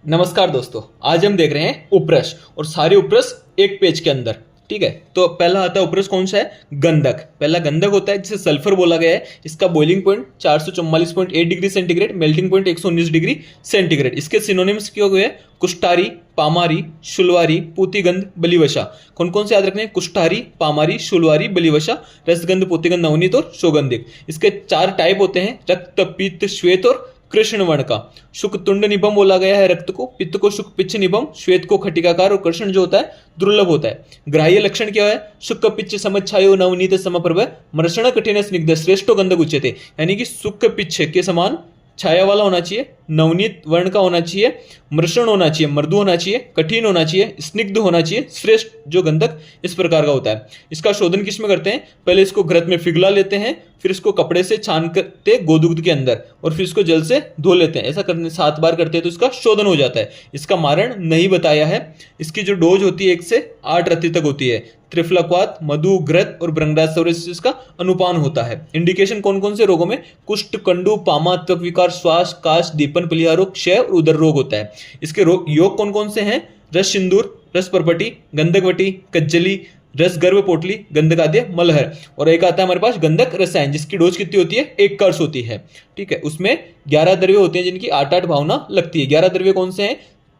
नमस्कार दोस्तों, आज हम देख रहे हैं उपरस और सारे उपरस एक पेज के अंदर। ठीक है, तो पहला आता है उपरस कौन सा है? गंधक। पहला गंधक होता है जिसे सल्फर बोला गया है। इसका boiling point 444.8 degree centigrade, melting point 119 degree centigrade. इसके सिनोनिम्स क्या हुए? कुष्ठारी, पामारी, शुलवारी, पूतिगंध, बलिवशा। कौन कौन से याद रखने हैं? कुष्ठारी, पामारी, शुलवारी, बलिवशा, रसगंध, पूतिगंध, नवनीत और शोगंधिक। इसके 4 टाइप होते हैं: रक्त, पित्त, श्वेत और कृष्ण वर्ण का। शुक तुंड निभम बोला गया है रक्त को, पित्त को शुक पिच्छ निभम, श्वेत को खटिकाकार और कृष्ण जो होता है दुर्लभ होता है। ग्राह्य लक्षण क्या है? शुक पिच्छ समच्छायो नवनीत समप्रभ मर्षण कठिन स्निग्ध श्रेष्ठ गंधक उच्यते। यानी कि शुक पिच्छ के समान छाया वाला होना चाहिए, नवनीत वर्ण का होना चाहिए, मृषण होना चाहिए, मृदु होना चाहिए, कठिन होना चाहिए, स्निग्ध होना चाहिए, श्रेष्ठ जो गंधक इस प्रकार का होता है। इसका शोधन किस में करते हैं? पहले इसको घृत में पिघला लेते हैं, फिर इसको कपड़े से छान करते गोदुग्ध के अंदर और फिर इसको जल से धो लेते हैं। ऐसा करने 7 बार करते हैं तो इसका शोधन हो जाता है। इसका मारण नहीं बताया है। इसकी जो डोज होती है 1 से 8 रत्ती तक होती है। त्रिफलाक्वात, मधु, घृत और भृंगराज सौरसिस का अनुपान होता है। इंडिकेशन कौन कौन से रोगों में? कुष्ठ, कंडू, पामा, त्वक विकार, श्वास, काश, दीपन, पलिया रोग, क्षय और उदर रोग होता है। इसके योग कौन कौन से हैं? रस सिंदूर, रस परपटी, गंधकवटी, कज्जली, रस गर्भ पोटली, गंधकाद्य, मलहर। और एक आता है हमारे पास गंधक रसायन, जिसकी डोज कितनी होती है? 1 कर्स होती है। ठीक है, उसमें 11 द्रव्य होते हैं जिनकी 8-8 भावना लगती है। 11 द्रव्य कौन से हैं?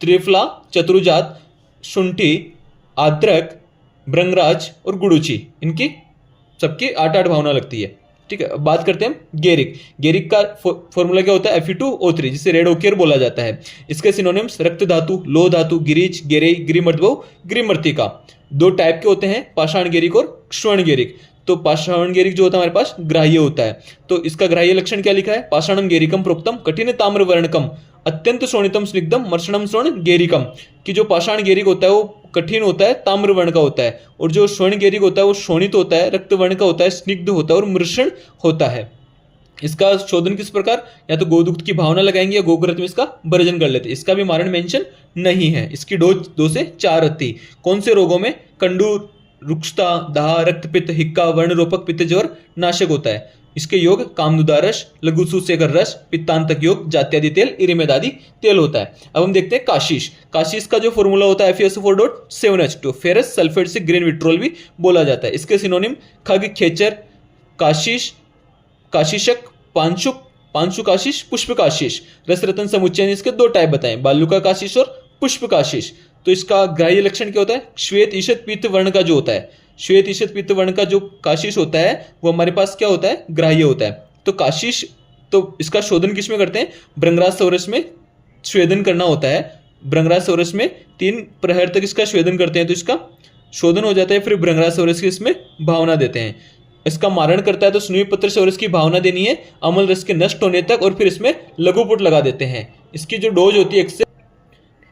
त्रिफला, चतुर्जात, शुंठी, आद्रक, भृंगराज और गुड़ुची। इनकी सबकी 8-8 भावना लगती है। ठीक है, अब बात करते हैं गेरिक। गेरिक का फॉर्मूला क्या होता है? Fe2O3, जिसे रेड ओकियर बोला जाता है। इसके सिनोनिम्स रक्त धातु, लोह धातु, गिरीच, गेरेई, गिरिमर्दभव, गिरिमर्तिका। 2 टाइप के होते हैं, पाषाण गेरिक और स्वर्ण गेरिक। तो पाषाण गेरिक जो होता है हमारे पास ग्राह्य होता है। तो इसका ग्राह्य लक्षण क्या लिखा है? पाषाणम गेरिकम प्रोक्तम कठिन ताम्र वर्णकम अत्यंत शोणितम स्निग्धम मर्षणम स्वर्ण गेरिकम। कि जो पाषाण गेरिक होता है वो कठिन होता है, ताम्र वर्ण का होता है, और जो स्वर्ण गेरिक होता है वो शोणित होता है, रक्त वर्ण का होता है, स्निग्ध होता है और मृषण होता है। इसका शोधन किस प्रकार? या तो गोदुग्ध की भावना लगाएंगे या गोघृत में इसका भर्जन कर लेते हैं। इसका भी मारण मेंशन नहीं है। इसकी डोज 2 से 4 रत्ती। कौन से रोगों में? कंडू, रुक्षता, दाह, रक्तपित्त, हिक्का, वर्ण रोपक, पित्त ज्वर नाशक होता है। इसके योग कामनुदारस, लघु सूसेकर रस, पित्तांतक योग, जात्यादि तेल, इरिमेद आदि तेल होता है। अब हम देखते हैं काशीश। काशीश का जो फॉर्मूला होता है FeSO4.7H2, फेरस सल्फेट से ग्रीन विट्रोल भी बोला जाता है। इसके सिनोनिम खग, खेचर, काशीश, काशीशक, पांशुक, पांशुकाशीष, पुष्पकाशीष। रसरत्न समुच्चय ने इसके 2 टाइप बताए, बालुका काशीष और पुष्पकाशीष। तो इसका ग्राह्य लक्षण क्या होता है? श्वेत ईशत पीत वर्ण का जो होता है, श्वेत ईशत पीत वर्ण का जो काशीष होता है वो हमारे पास क्या होता है? ग्राह्य होता है। तो काशीष, तो इसका शोधन किस में करते हैं? भृंगराज सौरस में स्वेदन करना होता है। भृंगराज सौरस में 3 प्रहर तक इसका स्वेदन करते हैं तो इसका शोधन हो जाता है। फिर भृंगराज सौरस की इसमें भावना देते हैं। इसका मारण करता है तो स्नुई पत्र सौरस की भावना देनी है अमल रस के नष्ट होने तक, और फिर इसमें लघुपुट लगा देते हैं। इसकी जो डोज होती है 1 से,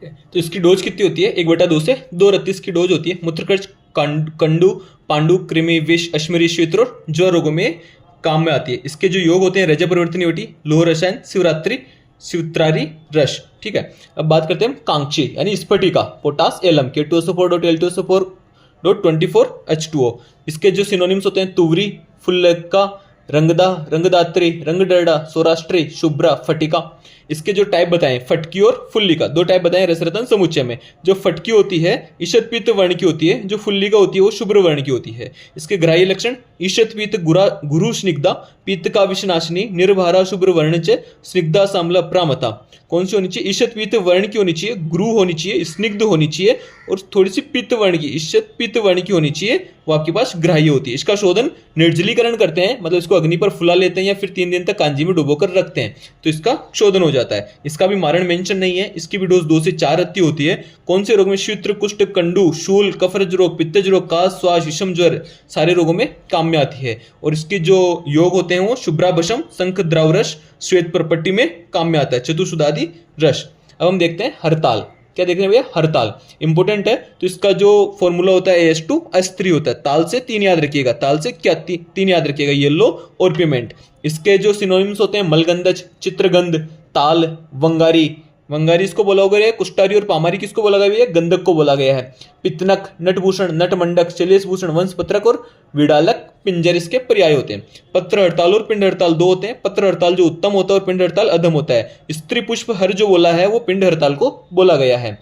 तो इसकी डोज कितनी होती है? 1/2 से 2 रत्ती इसकी डोज होती है। मूत्रकर्ष, कंडू, पांडु, कृमि, विष, अश्मरी, शीत्र और ज्वर रोगों में काम में आती है। इसके जो योग होते हैं रज परिवर्तनी वटी, लोह रसायन, शिवरात्रि, शिवत्रारी रस। ठीक है, अब बात करते हैं कांक्षी यानी स्फटिका, पोटास, एलम, K2SO4.L2SO4.24H2O। इसके जो सिनोनिम्स होते हैं तुवरी, फुल्लका, रंगदा, रंगदात्री, रंगडरडा, सौराष्ट्री, शुभ्रा, फटिका। इसके जो टाइप बताएं फटकी और फुल्लिका, 2 टाइप बताएं रसरत्न समुच्चय में। जो फटकी होती है ईशत पीत वर्ण की होती है, जो फुल्लिका होती है वो शुभ्र वर्ण की होती है। इसके ग्राह्य लक्षण ईशत पीत गुरु स्निग्धा, पीत का विषनाशिनी, निर्भारा शुभ्र वर्ण च स्निग्धा सामला प्रामता। कौन सी होनी चाहिए? ईशत पीत वर्ण की होनी चाहिए, गुरु होनी चाहिए, स्निग्ध होनी चाहिए और थोड़ी सी पित्त वर्ण की, ईशत पित्त वर्ण की होनी चाहिए, वो आपके पास ग्राह्य होती है। इसका शोधन निर्जलीकरण करते हैं, मतलब इसको अग्नि पर फुला लेते हैं या फिर 3 दिन तक कांजी में डुबोकर रखते हैं तो इसका शोधन हो जाता है। इसका भी मारण मेंशन नहीं है। इसकी भी डोज 2 से 4 रत्ती होती है। कौन से रोग में? शीत्र, कुष्ठ, कंडू, शूल, कफरज रोग, पित्तज रोग, काश, श्वास, विषम ज्वर, सारे रोगों में काम में आती है। और इसके जो योग होते हैं वो शुभ्राभशम, शंख द्राव रस, श्वेत परपट्टी में काम में आता है, चतुर्सुधादि रस। अब हम देखते हैं हरताल। क्या देख रहे हैं भैया? हरताल इंपॉर्टेंट है। तो इसका जो फॉर्मूला होता है AS2S3 होता है। ताल से 3 याद रखिएगा। ताल से क्या 3 याद रखिएगा? येलो और पिमेंट। इसके जो सिनोनिम्स होते हैं मलगंधज, चित्रगंध, ताल, वंगारी, वंगारी इसको बोला गया है, कुष्टारी और पामारी किसको बोला गया है, गंधक को बोला गया है। पितनक, नटभूषण, नटमंडक, चलेशभूषण, वंशपत्रक और विडालक, पिंजर इसके पर्याय होते हैं। पत्र हड़ताल और पिंड हड़ताल दो होते हैं। पत्र हड़ताल जो उत्तम होता है और पिंड हड़ताल अधम होता है। स्त्री पुष्प हर जो बोला है वो पिंड हड़ताल को बोला गया है।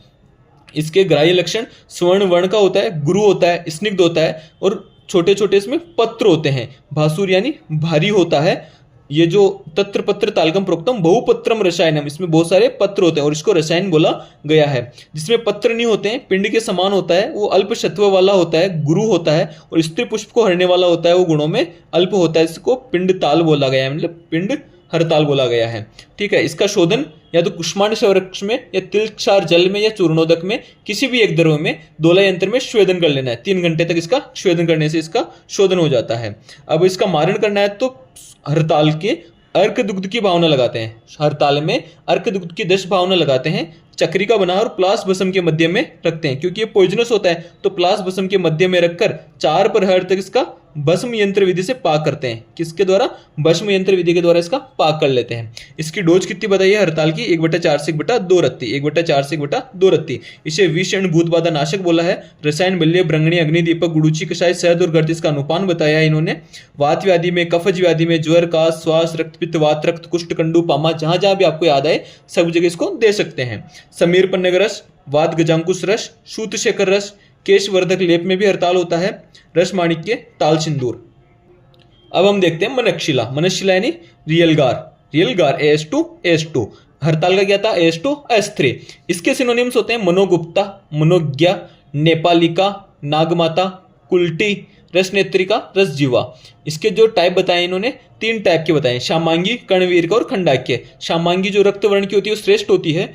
इसके ग्राह्य लक्षण स्वर्ण वर्ण का होता है, गुरु होता है, स्निग्ध होता है और छोटे छोटे इसमें पत्र होते हैं। भासुर यानी भारी होता है। ये जो तत्र पत्र तालकम प्रोक्तम बहुपत्रम रसायनम, इसमें बहुत सारे पत्र होते हैं और इसको रसायन बोला गया है। जिसमें पत्र नहीं होते हैं, पिंड के समान होता है, वो अल्प सत्व वाला होता है, गुरु होता है और स्त्री पुष्प को हरने वाला होता है, वो गुणों में अल्प होता है। इसको पिंड ताल बोला गया है, मतलब पिंड हरताल बोला गया है। ठीक है, इसका शोधन या तो कुष्मांड संवृक्ष में या तिलक्षार जल में या चूर्णोदक में किसी भी एक द्रव्य में दोलाई यंत्र में स्वेदन कर लेना है। 3 घंटे तक इसका स्वेदन करने से इसका शोधन हो जाता है। अब इसका मारण करना है तो हरताल के अर्क दुग्ध की भावना लगाते हैं। हरताल में अर्क दुग्ध की 10 भावना लगाते हैं। चक्री का बना और प्लास भस्म के मध्य में रखते हैं, क्योंकि ये पॉइजनस होता है तो प्लास भस्म के मध्य में रखकर 4 प्रहर तक इसका भस्म यंत्र विधि से पाक करते हैं। किसके द्वारा? भस्म यंत्र विधि के द्वारा इसका पाक कर लेते हैं। इसकी डोज कितनी बताइए हरताल की? 1/4 से 1/2 रत्ती, 1/4 से 1/2 रत्ती। इसे विष एंड भूत बाधा नाशक बोला है। रसायन बल्य, ब्रंगणी, अग्निदीपक, गुड़ूची कषाय, शहद और गर्द इसका अनुपान बताया है इन्होंने। वात व्याधि में, कफज व्याधि में, ज्वर का श्वास, रक्त पित्त, वात, रक्त, कुष्ठ, कंडू, पामा, जहां जहां भी आपको याद आए सब जगह इसको दे सकते हैं। समीर पन्नग रस, वात गजांकुश रस, सूत शेखर रस, केशवर्धक लेप में भी हरताल होता है। रस माणिक्य, ताल सिंदूर। अब हम देखते हैं मनकशिला। मनकशिला यानी रियलगार। रियलगार AS2 हरताल का क्या था? AS2S3। इसके सिनोनिम्स होते हैं मनोगुप्ता, मनोज्ञा, नेपालिका, नागमाता, कुल्टी, रसनेत्रिका, रसजीवा। इसके जो टाइप बताए इन्होंने 3 टाइप के बताए, शामांगी, कर्णवीर का और खंडाक्य। शामांगी जो रक्त वर्ण की होती है वो श्रेष्ठ होती है।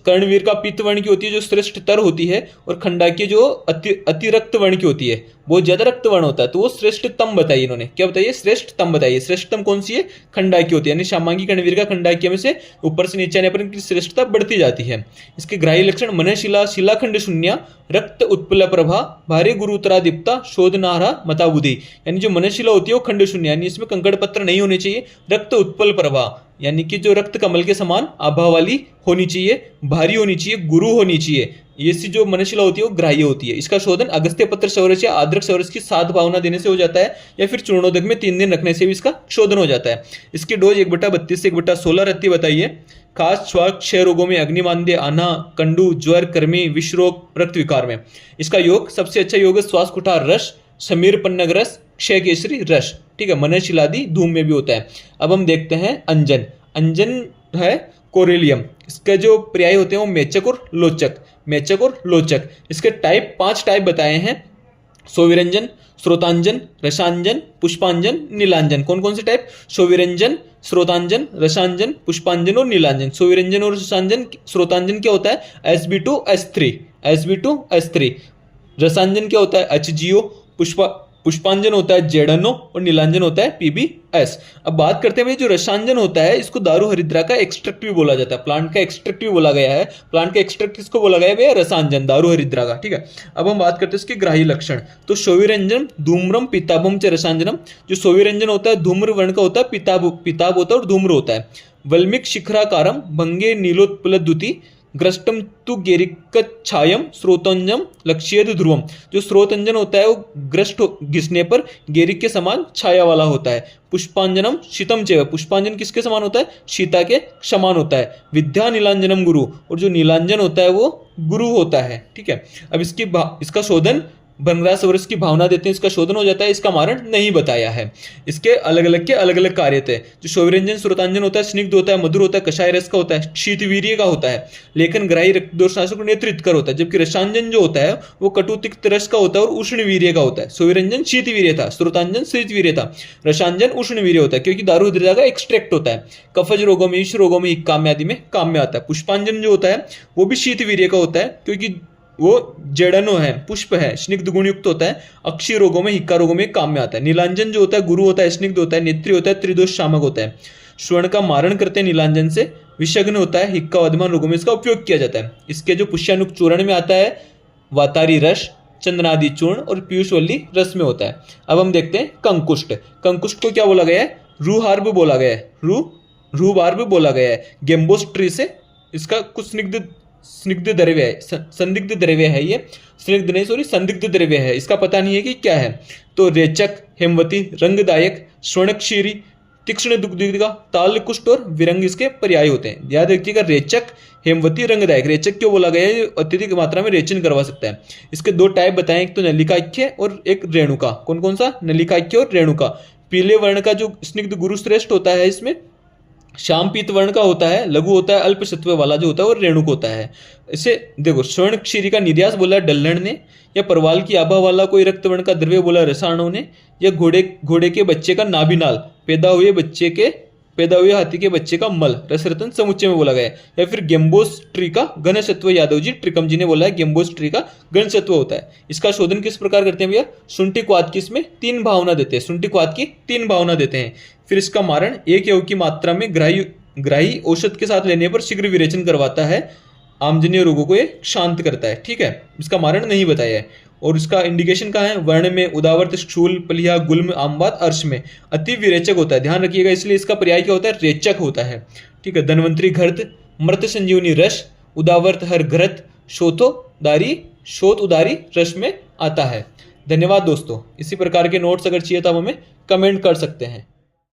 कर्णवीर का पीत वर्ण की होती है जो श्रेष्ठ तर होती है। और खंडाक्य जो अति रक्त वर्ण की होती है, बहुत ज्यादा रक्त वर्ण होता है, तो वो श्रेष्ठतम बताइए इन्होंने। क्या बताइए? श्रेष्ठतम बताइए। श्रेष्ठतम कौन सी है? खंडाक्य होती है, यानी शामांगी, कर्णवीर का, खंडाक्य में से ऊपर से नीचे आने पर इनकी श्रेष्ठता बढ़ती जाती है। इसके ग्राह्य लक्षण मनशिला, शिलाखंड शून्य, रक्त उत्पल प्रभा, भारी गुरुतरा दीप्ता, शोधनारा मताबुद्धि। यानी जो मनशिला होती है वो खंड शून्य, यानी इसमें कंकड़ पत्र नहीं होने चाहिए। रक्त उत्पल प्रभा यानी कि जो रक्त कमल के समान आभा वाली होनी चाहिए, भारी होनी चाहिए, गुरु होनी चाहिए। ये सी जो मनशिला होती है वो ग्राह्य होती है। इसका शोधन अगस्त्य पत्र सौरस या आद्रक सौरस की 7 भावना देने से हो जाता है, या फिर चूर्णोदक में 3 दिन रखने से भी इसका शोधन हो जाता है। इसकी डोज 1/32 से 1/16 रत्ती बताइए। खास श्वास क्षय रोगों में, अग्निमांद्य, आना, कंडू, ज्वर, कर्मी, विष रोग, रक्त विकार में। इसका योग सबसे अच्छा योग है श्वास कुठार रस, समीर पन्नग रस, क्षय केसरी रस। ठीक है, मनशिलादि धूम में भी होता है। अब हम देखते हैं अंजन। अंजन है कोरेलियम। इसके जो पर्याय होते हैं वो मेचक और लोचक, मेचक और लोचक। इसके टाइप 5 टाइप बताए हैं। सोविरंजन, स्रोतांजन, रसांजन, पुष्पांजन, नीलांजन। कौन कौन से टाइप? सोविरंजन, स्रोतांजन, रसांजन, पुष्पांजन और नीलांजन। सोविरंजन और रसांजन, स्रोतांजन क्या होता है? Sb2S3। रसांजन क्या होता है? HGO। पुष्पांजन होता है जेडनो और नीलांजन होता है PbS। अब बात करते हैं जो रसांजन होता है, इसको दारू हरिद्रा का एक्सट्रैक्ट भी बोला जाता है, प्लांट का एक्सट्रैक्ट भी बोला गया है। प्लांट का एक्सट्रैक्ट किसको बोला गया है? रसांजन, दारू हरिद्रा का। ठीक है, अब हम बात करते हैं इसके ग्राही लक्षण। तो सोविरंजन, धूम्रम, पिताभम च रसांजनम। जो सोविरंजन होता है धूम्र वर्ण का होता है, पिताब होता है और धूम्र होता है। वल्मिक शिखराकारम, भंगे नीलोत्पलद्युति, ग्रष्टम तु गेरिकच्छायम, स्रोतंजम लक्ष्येद ध्रुवम। जो स्रोतंजन होता है वो ग्रस्ट घिसने पर गेरिक के समान छाया वाला होता है। पुष्पांजनम शीतम चैव, पुष्पांजन किसके समान होता है? शीता के समान होता है। विद्या नीलांजनम गुरु, और जो नीलांजन होता है वो गुरु होता है। ठीक है, अब इसका शोधन बनराज सौरस की भावना देते हैं, इसका शोधन हो जाता है। इसका मारण नहीं बताया है। इसके अलग अलग के अलग अलग कार्य थे। जो सोविरंजन, स्रोतांजन होता है स्निग्ध होता है, मधुर होता है, कषाय रस का होता है, शीतवीर्य का होता है, लेकिन ग्राही रक्तदोषनाशक और नेतृत्वकर होता है। जबकि रसांजन जो होता है वो कटु तिक्त रस का होता है और उष्णवीर्य का होता है। सोविरंजन शीतवीर्य था, स्रोतांजन शीतवीर्य था, रसांजन उष्णवीर्य होता है, क्योंकि दारू हृदय का एक्सट्रैक्ट होता है। कफज रोगों में, विष रोगों में, काम्य आदि में काम में आता है। पुष्पांजन जो होता है वो भी शीतवीर्य का होता है, क्योंकि वो जड़नो है, पुष्प है, स्निग्ध गुणयुक्त होता है। अक्षी रोगों में, हिक्का रोगों में काम में आता है। नीलांजन जो होता है गुरु होता है, स्निग्ध होता है, नेत्री होता है, त्रिदोष शामक होता है। स्वर्ण का मारण करते हैं नीलांजन से। विषग्न होता है, हिक्का वधमान रोगों में इसका उपयोग किया जाता है। इसके जो पुष्यानुक चूर्ण में आता है वातारी रस, चंदनादि चूर्ण और पीयूषवल्ली रस में होता है। अब हम देखते हैं कंकुष्ट। कंकुष्ट को क्या बोला गया है? रूहार्ब बोला गया है। रूबार्ब बोला गया है। गेम्बोस ट्री से इसका कुछ स्निग्ध द्रव्य है, संदिग्ध द्रव्य है ये, स्निग्ध नहीं सॉरी संदिग्ध द्रव्य है, इसका पता नहीं है कि क्या है। तो रेचक, हेमवती, रंगदायक, स्वर्णक्षीरी, तीक्ष्ण दुग्धिका, ताल कुष्ठ और विरंग इसके पर्याय होते हैं। याद रखिएगा, रेचक, हेमवती, रंगदायक। रेचक क्यों बोला गया है? अत्यधिक मात्रा में रेचन करवा सकता है। इसके दो टाइप बताएं, एक तो नलिकाख्य और एक रेणुका। कौन कौन सा? नलिकाख्य और रेणुका। पीले वर्ण का जो स्निग्ध गुरुश्रेष्ठ होता है इसमें श्याम पीत वर्ण का होता है, लघु होता है, अल्प सत्व वाला जो होता है, और रेणुक होता है। इसे देखो, स्वर्ण क्षीरी का निर्यास बोला डल्लण ने, या परवाल की आभा वाला कोई रक्त वर्ण का द्रव्य बोला रसायनों ने, या घोड़े के बच्चे का नाभिनाल, पैदा हुए हाथी के बच्चे का मल रसरत्न समुच्चय में बोला गया है। या फिर गेम्बोस ट्री का घन सत्व, यादव जी ट्रिकम जी ने बोला है गेम्बोस ट्री का घन सत्व होता है। इसका शोधन किस प्रकार करते हैं भैया? शुंठी क्वाथ की इसमें 3 भावना देते हैं, शुंठी क्वाथ की 3 भावना देते हैं। फिर इसका मारण 1 योग की मात्रा में ग्राही औषध के साथ लेने पर शीघ्र विरेचन करवाता है, आमजन्य रोगों को ये शांत करता है। ठीक है, इसका मारण नहीं बताया है। और इसका इंडिकेशन कहाँ है? वर्ण में, उदावर्त, स्थूल, पलिया, गुल्म, आमवाद, अर्श में अति विरेचक होता है, ध्यान रखिएगा। इसलिए इसका पर्याय क्या होता है? रेचक होता है। ठीक है, धन्वंतरी घृत, मृत संजीवनी रस, उदावर्त हर घृत, शोथ उदारी रस में आता है। धन्यवाद दोस्तों। इसी प्रकार के नोट्स अगर चाहिए तो आप हमें कमेंट कर सकते हैं।